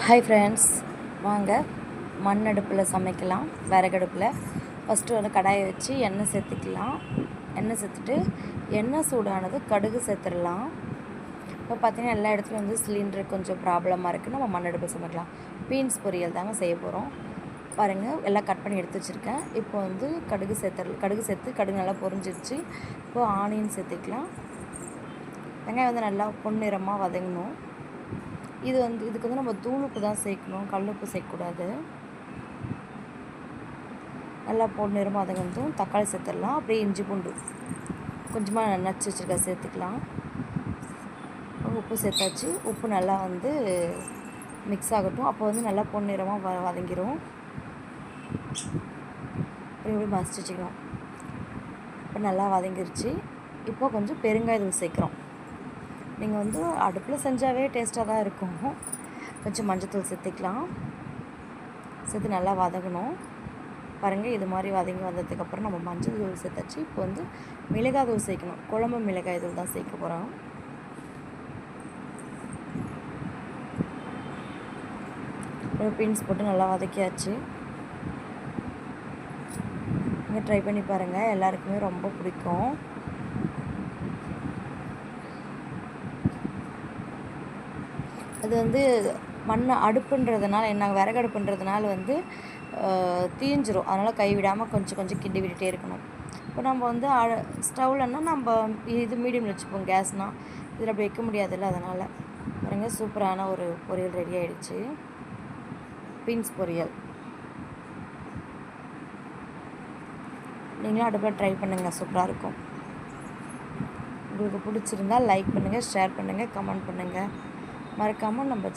Hi friends, வாங்க மண் அடுப்பில் சமைக்கலாம். விறகடுப்பில் ஃபஸ்ட்டு வந்து கடாயை வச்சு எண்ணெய் சேர்த்துக்கலாம். எண்ணெய் சேர்த்துட்டு எண்ணெய் சூடானது கடுகு சேர்த்துடலாம். இப்போ பார்த்திங்கன்னா எல்லா இடத்துலையும் வந்து சிலிண்டர் கொஞ்சம் ப்ராப்ளமாக இருக்குது. நம்ம மண் அடுப்பில் சமைக்கலாம். பீன்ஸ் பொரியல் தாங்க செய்ய போகிறோம். பாருங்கள், எல்லாம் கட் பண்ணி எடுத்து வச்சுருக்கேன். இப்போ வந்து கடுகு சேர்த்து கடுகு நல்லா பொரிஞ்சிருச்சு. இப்போது ஆனியன் சேர்த்துக்கலாம். வெங்காயம் வந்து நல்லா பொன்னிறமாக வதங்கணும். இதுக்கு வந்து நம்ம தூளுப்பு தான் சேர்க்கணும், கல்லுப்பு சேர்க்கக்கூடாது. நல்லா பொன்னிறமாக வதங்கினதும் தக்காளி சேர்த்துடலாம். அப்படியே இஞ்சி பூண்டு கொஞ்சமாக நச்சு வச்சுருக்க சேர்த்துக்கலாம். உப்பு சேர்த்தாச்சு. உப்பு நல்லா வந்து மிக்ஸ் ஆகட்டும். அப்போ வந்து நல்லா பொன்னிறமாக வதங்கிடும். இப்படி மசிச்சு வச்சுக்கணும். இப்போ நல்லா வதங்கிருச்சு. இப்போ கொஞ்சம் பெருங்காயத்தூள் சேர்க்குறோம். நீங்கள் வந்து அடுப்பில் செஞ்சாவே டேஸ்ட்டாக தான் இருக்கும். கொஞ்சம் மஞ்சத்தூள் சேர்த்துக்கலாம். சேர்த்து நல்லா வதங்கணும். பாருங்கள், இது மாதிரி வதங்கி வந்ததுக்கப்புறம் நம்ம மஞ்சள் தூள் சேர்த்தாச்சு. இப்போ வந்து மிளகாய் தூள் சேர்க்கணும். குழம்பு மிளகாய் தூள் தான் சேர்க்க போகிறோம். பீன்ஸ் போட்டு நல்லா வதக்கியாச்சு. நீங்கள் ட்ரை பண்ணி பாருங்கள், எல்லாருக்குமே ரொம்ப பிடிக்கும். அது வந்து மண் அடுப்புன்றதுனால விறகடுப்புன்றதுனால வந்து தீஞ்சிரும். அதனால் கைவிடாமல் கொஞ்சம் கிண்டி விட்டுட்டே இருக்கணும். இப்போ நம்ம வந்து ஸ்டவ்லன்னா நம்ம இது மீடியமில் வச்சுப்போம். கேஸ்னால் இதில் அப்படி வைக்க முடியாதுல்ல. அதனால் பாருங்கள், சூப்பரான ஒரு பொரியல் ரெடி ஆகிடுச்சு. பீன்ஸ் பொரியல். நீங்களும் அடுப்பில் ட்ரை பண்ணுங்கள், சூப்பராக இருக்கும். உங்களுக்கு பிடிச்சிருந்தால் லைக் பண்ணுங்கள், ஷேர் பண்ணுங்கள், கமெண்ட் பண்ணுங்கள். மறக்காமல் நம்ம